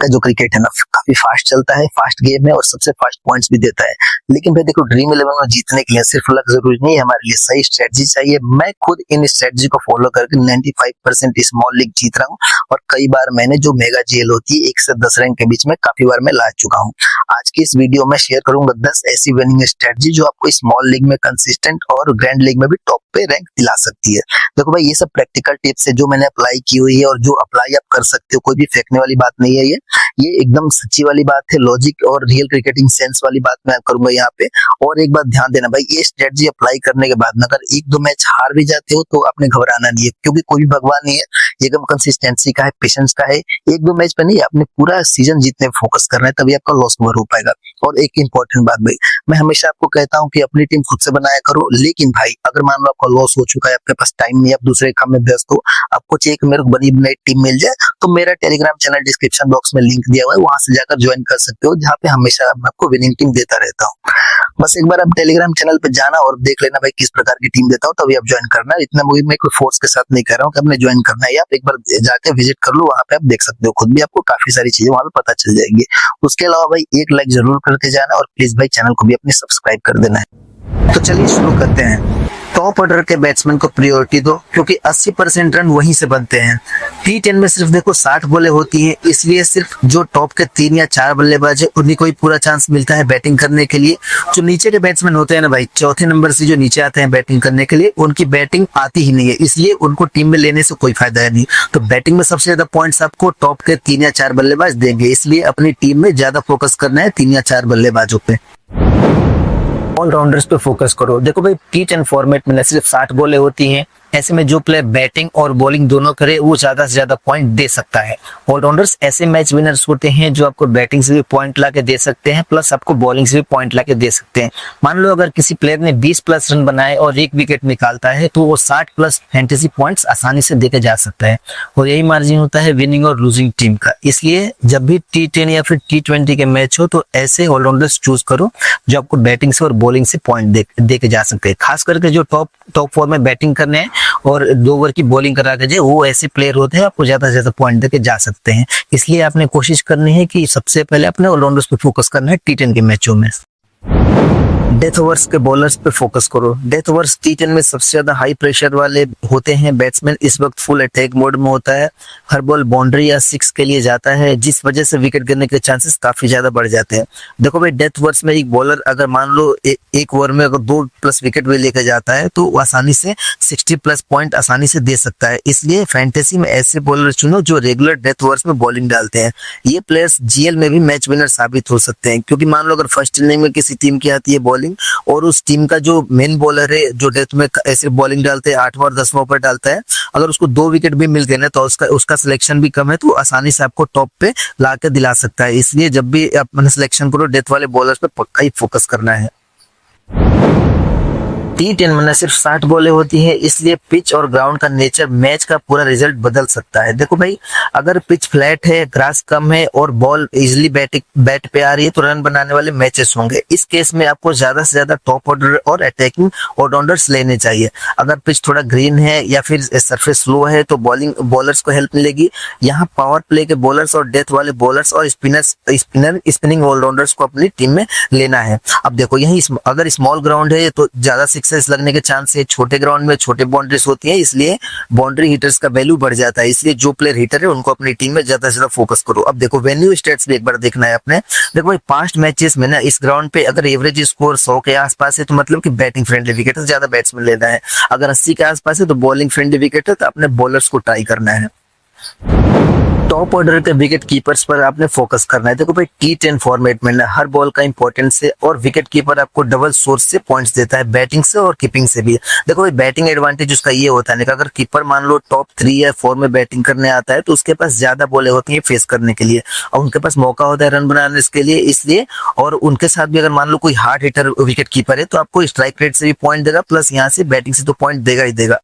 का जो क्रिकेट है ना काफी फास्ट चलता है, फास्ट गेम है और सबसे फास्ट पॉइंट्स भी देता है। लेकिन भाई देखो ड्रीम 11 में जीतने के लिए सिर्फ लक जरूरी नहीं है, हमारे लिए सही स्ट्रेटजी चाहिए। मैं खुद इन स्ट्रेटजी को फॉलो करके 95% स्मॉल लीग जीत रहा हूँ और कई बार मैंने जो मेगा जीएल होती है 1 से 10 रैंक के बीच में काफी बार मैं ला चुका हूँ। आज की इस वीडियो में शेयर करूंगा 10 ऐसी विनिंग स्ट्रेटजी जो आपको स्मॉल लीग में कंसिस्टेंट और ग्रैंड लीग में भी टॉप पे रैंक दिला सकती है। देखो भाई ये सब प्रैक्टिकल टिप्स है जो मैंने अप्लाई की हुई है और जो अप्लाई आप कर सकते हो, कोई भी फेंकने वाली बात नहीं है। ये एकदम सच्ची वाली बात है, लॉजिक और रियल क्रिकेटिंग सेंस वाली बात मैं करूंगा यहाँ पे। और एक बात ध्यान देना भाई, ये स्ट्रेटजी अप्लाई करने के बाद अगर 1-2 मैच हार भी जाते हो तो आपने घबराना नहीं है, क्योंकि कोई भी भगवान नहीं है। ये एकदम कंसिस्टेंसी का है, पेशेंस का है। 1-2 मैच पे नहीं, आपने पूरा सीजन जीतने पे फोकस करना है, तभी आपका लॉस कवर हो पाएगा। और एक इंपॉर्टेंट बात भाई, मैं हमेशा आपको कहता हूँ कि अपनी टीम खुद से बनाया करो, लेकिन भाई अगर मान लो आपका लॉस हो चुका है, आपके पास टाइम नहीं, आप दूसरे काम में व्यस्त हो, आपको चाहिए कि मेरे को बनी बनाई टीम मिल जाए, तो मेरा टेलीग्राम चैनल डिस्क्रिप्शन बॉक्स में लिंक दिया हुआ है, वहां से जाकर ज्वाइन कर सकते हो, जहाँ पे हमेशा मैं आपको विनिंग टीम देता रहता हूँ। बस एक बार आप टेलीग्राम चैनल पे जाना और देख लेना भाई किस प्रकार की टीम देता हूँ, तभी आप ज्वाइन करना। इतना मुझे मैं कोई फोर्स के साथ नहीं कह रहा हूँ कि आपने ज्वाइन करना है, आप एक बार जाके विजिट कर लो, वहां पे आप देख सकते हो खुद भी, आपको काफी सारी चीजें वहां पे पता चल जाएंगी। उसके अलावा भाई एक लाइक जरूर करके जाना और प्लीज भाई चैनल को भी अपने सब्सक्राइब कर देना है। तो चलिए शुरू करते हैं। टॉप ऑर्डर के बैट्समैन को प्रायोरिटी दो, क्योंकि 80% रन वहीं से बनते हैं। T10 में सिर्फ देखो 60 बॉलें होती हैं, इसलिए सिर्फ जो टॉप के 3 या 4 बल्लेबाज है उन्हीं को ही पूरा चांस मिलता है बैटिंग करने के लिए। जो नीचे के बैट्समैन होते हैं ना भाई, चौथे नंबर से जो नीचे आते हैं बैटिंग करने के लिए, उनकी बैटिंग आती ही नहीं है, इसलिए उनको टीम में लेने से कोई फायदा है नहीं। तो बैटिंग में सबसे ज्यादा पॉइंट्स आपको टॉप के 3 या 4 बल्लेबाज देंगे, इसलिए अपनी टीम में ज्यादा फोकस करना है 3 या 4 बल्लेबाजों पे। ऑलराउंडर्स पे फोकस करो। देखो भाई T10 फॉर्मेट में न सिर्फ 60 बॉलें होती हैं, ऐसे में जो प्लेयर बैटिंग और बॉलिंग दोनों करे वो ज्यादा से ज्यादा पॉइंट दे सकता है। ऑलराउंडर्स ऐसे मैच विनर्स होते हैं जो आपको बैटिंग से भी पॉइंट ला के दे सकते हैं, प्लस आपको बॉलिंग से भी पॉइंट ला के दे सकते हैं। मान लो अगर किसी प्लेयर ने 20 प्लस रन बनाए और 1 विकेट निकालता है तो वो 60 प्लस फैंटेसी पॉइंट्स आसानी से देके जा सकता है, और यही मार्जिन होता है विनिंग और लूजिंग टीम का। इसलिए जब भी T10 या फिर T20 के मैच हो तो ऐसे ऑलराउंडर्स चूज करो जो आपको बैटिंग से और बॉलिंग से पॉइंट दे के जा सकते हैं। खास करके जो टॉप 4 में बैटिंग करने हैं और 2 ओवर की बॉलिंग करा के जो वो ऐसे प्लेयर होते हैं आपको ज्यादा से ज्यादा पॉइंट देके जा सकते हैं। इसलिए आपने कोशिश करनी है कि सबसे पहले अपने ऑलराउंडर्स पे फोकस करना है T10 के मैचों में। डेथ ओवर्स के बॉलर्स पे फोकस करो। डेथ ओवर्स T10 में सबसे ज्यादा हाई प्रेशर वाले होते हैं। बैट्समैन इस वक्त फुल अटैक मोड में होता है, हर बॉल बाउंड्री या 6 के लिए जाता है, जिस वजह से विकेट गिरने के चांसेस काफी ज्यादा बढ़ जाते हैं। देखो भाई डेथ ओवर्स में एक बॉलर अगर मान लो एक ओवर में अगर 2 प्लस विकेट भी लेकर जाता है तो आसानी से 60 प्लस पॉइंट आसानी से दे सकता है। इसलिए फैंटेसी में ऐसे बॉलर चुनो जो रेगुलर डेथ ओवर्स में बॉलिंग डालते हैं। ये प्लेयर्स जीएल में भी मैच विनर साबित हो सकते हैं, क्योंकि मान लो अगर फर्स्ट इनिंग में किसी टीम की आती है बॉलिंग और उस टीम का जो मेन बॉलर है जो डेथ में ऐसे बॉलिंग डालते हैं 8वां और 10वां ओवर डालता है, अगर उसको 2 विकेट भी मिल गए ना तो उसका सिलेक्शन भी कम है तो आसानी से आपको टॉप पे ला के दिला सकता है। इसलिए जब भी आप सिलेक्शन करो डेथ वाले बॉलर्स पे पक्का ही फोकस करना है। T10 में न सिर्फ 60 बॉलें होती हैं, इसलिए पिच और ग्राउंड का नेचर मैच का पूरा रिजल्ट बदल सकता है। देखो भाई अगर पिच फ्लैट है, ग्रास कम है और बॉल इजिली बैट पे आ रही है तो रन बनाने वाले मैचेस होंगे। इस केस में आपको ज्यादा से ज्यादा टॉप ऑर्डर और अटैकिंग ऑलराउंडर्स लेने चाहिए। अगर पिच थोड़ा ग्रीन है या फिर सरफेस स्लो है तो बॉलर्स को हेल्प मिलेगी। यहाँ पावर प्ले के बॉलर्स और डेथ वाले बॉलर्स और स्पिनिंग ऑलराउंडर्स को अपनी टीम में लेना है। अब देखो यही अगर स्मॉल ग्राउंड है तो ज्यादा सक्सेस लगने के चांस है, छोटे ग्राउंड में छोटे बाउंड्रीज होती हैं, इसलिए बाउंड्री हिटर्स का वैल्यू बढ़ जाता है। इसलिए जो प्लेयर हिटर है उनको अपनी टीम में ज्यादा से ज्यादा फोकस करो। अब देखो वेन्यू स्टेट्स भी एक बार देखना है आपने। देखो भाई पास्ट मैचेस में ना इस ग्राउंड पे अगर एवरेज स्कोर 100 के आसपास है तो मतलब कि बैटिंग फ्रेंडली विकेट है, ज्यादा बैट्समैन लेना है। अगर 80 के आसपास है तो बॉलिंग फ्रेंडली विकेट है, तो अपने बॉलर्स को ट्राई करना है। टॉप ऑर्डर के विकेट कीपर्स पर आपने फोकस करना है। देखो भाई T10 फॉर्मेट में ना हर बॉल का इंपॉर्टेंस है और विकेट कीपर आपको डबल सोर्स से पॉइंट्स देता है, बैटिंग से और कीपिंग से भी। देखो भाई बैटिंग एडवांटेज उसका ये होता है कि अगर कीपर मान लो टॉप 3 या 4 में बैटिंग करने आता है तो उसके पास ज्यादा बॉलें होती हैं फेस करने के लिए और उनके पास मौका होता है रन बनाने के लिए, इसलिए। और उनके साथ भी अगर मान लो कोई हार्ड हिटर विकेट कीपर है तो आपको स्ट्राइक रेट से भी पॉइंट देगा, प्लस यहाँ से बैटिंग से तो पॉइंट देगा ही देगा।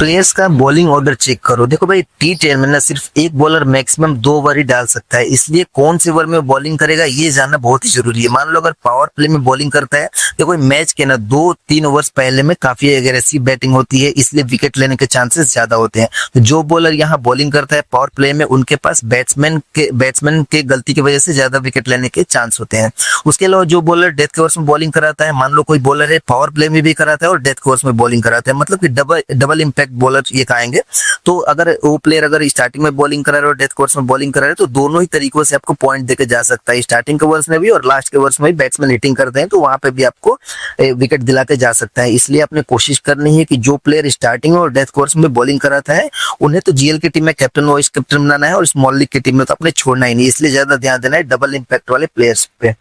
प्लेयर्स का बॉलिंग ऑर्डर चेक करो। देखो भाई T10 में ना सिर्फ एक बॉलर मैक्सिमम 2 ओवर ही डाल सकता है, इसलिए कौन से ओवर में बॉलिंग करेगा ये जानना बहुत ही जरूरी है। मान लो अगर पावर प्ले में बॉलिंग करता है, देखो मैच के ना 2-3 ओवर्स पहले में काफी एग्रेसिव बैटिंग होती है, इसलिए विकेट लेने के चांसेस ज्यादा होते हैं। तो जो बॉलर यहाँ बॉलिंग करता है पावर प्ले में, उनके पास बैट्समैन के गलती की वजह से ज्यादा विकेट लेने के चांस होते हैं। उसके अलावा जो बॉलर डेथ के ओवर्स में बॉलिंग कराता है, मान लो कोई बॉलर है पावर प्ले में भी कराता है और डेथ के ओवर्स में बॉलिंग कराता है, मतलब कि डबल इंपैक्ट बॉलर ये कहेंगे। तो अगर वो प्लेयर अगर स्टार्टिंग में बॉलिंग करा रहे और डेथ के ओवर्स में बॉलिंग करा रहे तो दोनों ही तरीकों से आपको पॉइंट देके जा सकता है। स्टार्टिंग के ओवर्स में भी और लास्ट के ओवर्स में भी बैट्समैन हिटिंग करते हैं तो वहां पे भी आपको विकेट दिला के जा सकता है। इसलिए आपने कोशिश करनी है कि जो प्लेयर स्टार्टिंग और डेथ कोर्स में बॉलिंग कराता है उन्हें तो जीएल की टीम में कैप्टन वाइस कैप्टन बनाना है और स्मॉल लीग की टीम में तो अपने छोड़ना ही नहीं, इसलिए ज्यादा ध्यान देना है डबल इंपैक्ट वाले प्लेयर्स पे।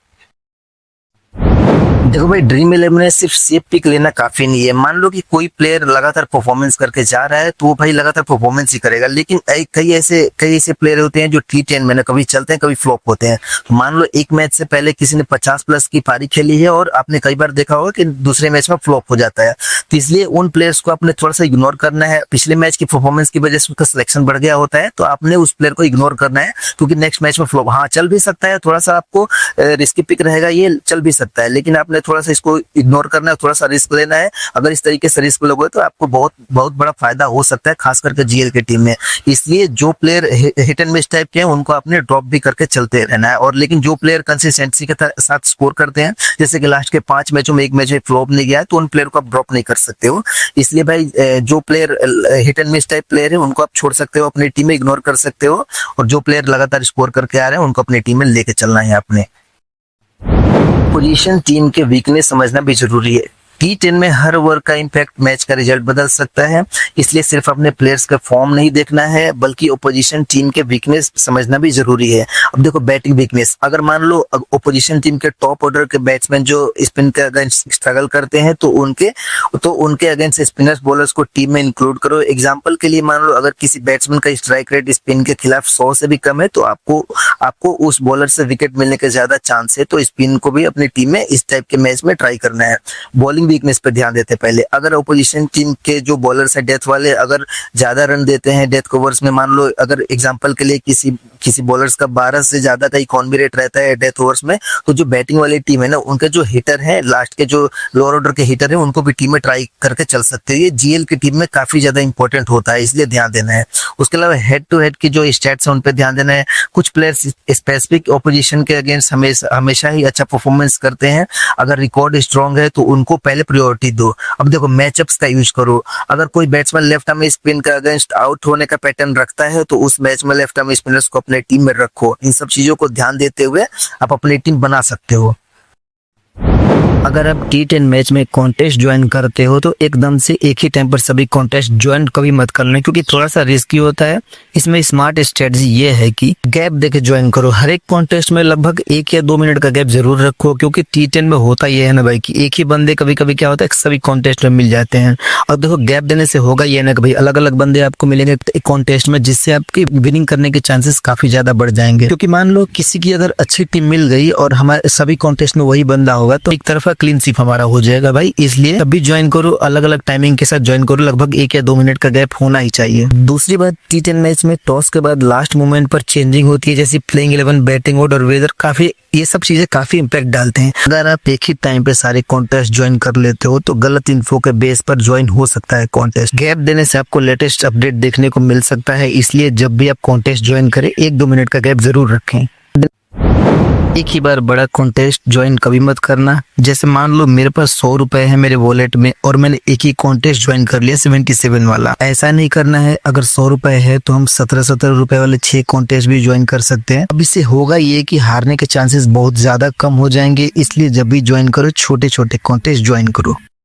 देखो भाई ड्रीम 11 में सिर्फ सेफ पिक लेना काफी नहीं है। मान लो कि कोई प्लेयर लगातार परफॉर्मेंस करके जा रहा है तो वो भाई लगातार परफॉर्मेंस ही करेगा, लेकिन कई ऐसे प्लेयर होते हैं जो T10 में ना कभी चलते हैं कभी फ्लॉप होते हैं। तो मान लो एक मैच से पहले किसी ने 50+ की पारी खेली है और आपने कई बार देखा होगा कि दूसरे मैच में फ्लॉप हो जाता है, तो इसलिए उन प्लेयर्स को आपने थोड़ा सा इग्नोर करना है। पिछले मैच की परफॉर्मेंस की वजह से उसका सिलेक्शन बढ़ गया होता है तो आपने उस प्लेयर को इग्नोर करना है, क्योंकि नेक्स्ट मैच में फ्लॉप हाँ चल भी सकता है, थोड़ा सा आपको रिस्की पिक रहेगा, ये चल भी सकता है, लेकिन आपने थोड़ा सा इसको इग्नोर करना है, थोड़ा सा रिस्क लेना है। अगर इस तरीके से रिस्क लोगे तो आपको बहुत बड़ा फायदा हो सकता है, खास करके जीएल की टीम में। इसलिए जो player hit and miss type के हैं उनको आपने ड्रॉप भी करके चलते रहना है, और लेकिन जो प्लेयर कंसिस्टेंसी के साथ स्कोर करते हैं, जैसे कि लास्ट के 5 मैचों में एक मैच में फ्लॉप नहीं गया है, तो उन प्लेयर को आप ड्रॉप नहीं कर सकते हो। इसलिए भाई जो player hit and miss type player है उनको आप छोड़ सकते हो, अपनी टीम में इग्नोर कर सकते हो, और जो प्लेयर लगातार स्कोर करके आ रहे हैं उनको अपनी टीम में लेके चलना है आपने। पोजीशन टीम के वीकनेस समझना भी जरूरी है। T10 में हर ओवर का इंपैक्ट मैच का रिजल्ट बदल सकता है, इसलिए सिर्फ अपने प्लेयर्स का फॉर्म नहीं देखना है बल्कि ओपोजिशन टीम के वीकनेस समझना भी जरूरी है। अब देखो बैटिंग वीकनेस, अगर मान लो ओपोजिशन टीम के टॉप ऑर्डर के बैट्समैन जो स्पिन के अगेंस्ट स्ट्रगल करते हैं तो उनके अगेंस्ट स्पिनर्स बॉलर्स को टीम में इंक्लूड करो। एग्जाम्पल के लिए मान लो अगर किसी बैट्समैन का स्ट्राइक रेट स्पिन के खिलाफ 100 से भी कम है तो आपको उस बॉलर से विकेट मिलने के ज्यादा चांस है, तो स्पिन को भी अपनी टीम में इस टाइप के मैच में ट्राई करना है। बॉलिंग वीकनेस पे ध्यान देते पहले, अगर ओपोजिशन टीम के जो बॉलर्स है डेथ वाले अगर ज्यादा रन देते हैं डेथ ओवर्स में, मान लो अगर एग्जांपल के लिए किसी बॉलर्स का 12 से ज्यादा का इकोनॉमी रेट रहता है डेथ ओवर्स में, तो जो बैटिंग वाली टीम है ना उनके जो हिटर है लास्ट के जो लोअर ऑर्डर के हिटर है उनको भी टीम में ट्राई करके चल सकते हो। ये जीएल की टीम में काफी ज्यादा इंपॉर्टेंट होता है, इसलिए ध्यान देना है। उसके अलावा हेड टू हेड की जो स्टैट्स है उन पे ध्यान देना है। कुछ प्लेयर्स स्पेसिफिक ओपोजिशन के अगेंस्ट हमेशा ही अच्छा परफॉर्मेंस करते हैं, अगर रिकॉर्ड स्ट्रॉन्ग है तो उनको पहले प्रायोरिटी दो। अब देखो मैचअप्स का यूज करो, अगर कोई बैट्समैन लेफ्ट आर्म स्पिन का अगेंस्ट आउट होने का पैटर्न रखता है तो उस मैच में लेफ्ट आर्म स्पिनर्स को अपने टीम में रखो। इन सब चीजों को ध्यान देते हुए आप अपनी टीम बना सकते हो। अगर आप T10 मैच में कॉन्टेस्ट ज्वाइन करते हो तो एकदम से एक ही टाइम पर सभी कॉन्टेस्ट ज्वाइन कभी मत करना, क्योंकि थोड़ा सा रिस्की होता है। इसमें स्मार्ट स्ट्रेटजी ये है कि गैप देके ज्वाइन करो। हर एक कॉन्टेस्ट में लगभग 1 या 2 मिनट का गैप जरूर रखो, क्योंकि T10 में होता ये है ना भाई कि एक ही बंदे कभी कभी क्या होता है सभी कॉन्टेस्ट में मिल जाते हैं। और देखो गैप देने से होगा ये ना कि भाई अलग अलग बंदे आपको मिलेंगे एक कॉन्टेस्ट में, जिससे आपकी विनिंग करने के चांसेस काफी ज्यादा बढ़ जाएंगे। क्योंकि मान लो किसी की अगर अच्छी टीम मिल गई और हमारे सभी कॉन्टेस्ट में वही बंदा होगा तो एक तरफा क्लीन स्वीप हमारा हो जाएगा भाई। इसलिए तभी ज्वाइन करो, अलग अलग टाइमिंग के साथ ज्वाइन करो, लगभग 1 या 2 मिनट का गैप होना ही चाहिए। दूसरी बात, T10 मैच में टॉस के बाद लास्ट मोमेंट पर चेंजिंग होती है, जैसे प्लेइंग 11, बैटिंग ऑर्डर, वेदर, काफी ये सब चीजें काफी इंपैक्ट डालते हैं। अगर आप एक ही टाइम पे सारे कॉन्टेस्ट ज्वाइन कर लेते हो तो गलत इन्फो के बेस पर ज्वाइन हो सकता है कॉन्टेस्ट। गैप देने से आपको लेटेस्ट अपडेट देखने को मिल सकता है, इसलिए जब भी आप कॉन्टेस्ट ज्वाइन करें 1-2 मिनट का गैप जरूर रखें। एक ही बार बड़ा कॉन्टेस्ट ज्वाइन कभी मत करना। जैसे मान लो मेरे पास 100 रुपए है मेरे वॉलेट में और मैंने एक ही कॉन्टेस्ट ज्वाइन कर लिया 77 वाला, ऐसा नहीं करना है। अगर 100 रुपए है तो हम 17 रुपए वाले 6 कॉन्टेस्ट भी ज्वाइन कर सकते हैं। अब इससे होगा ये कि हारने के चांसेस बहुत ज्यादा कम हो जाएंगे, इसलिए जब भी ज्वाइन करो छोटे छोटे कॉन्टेस्ट ज्वाइन करो।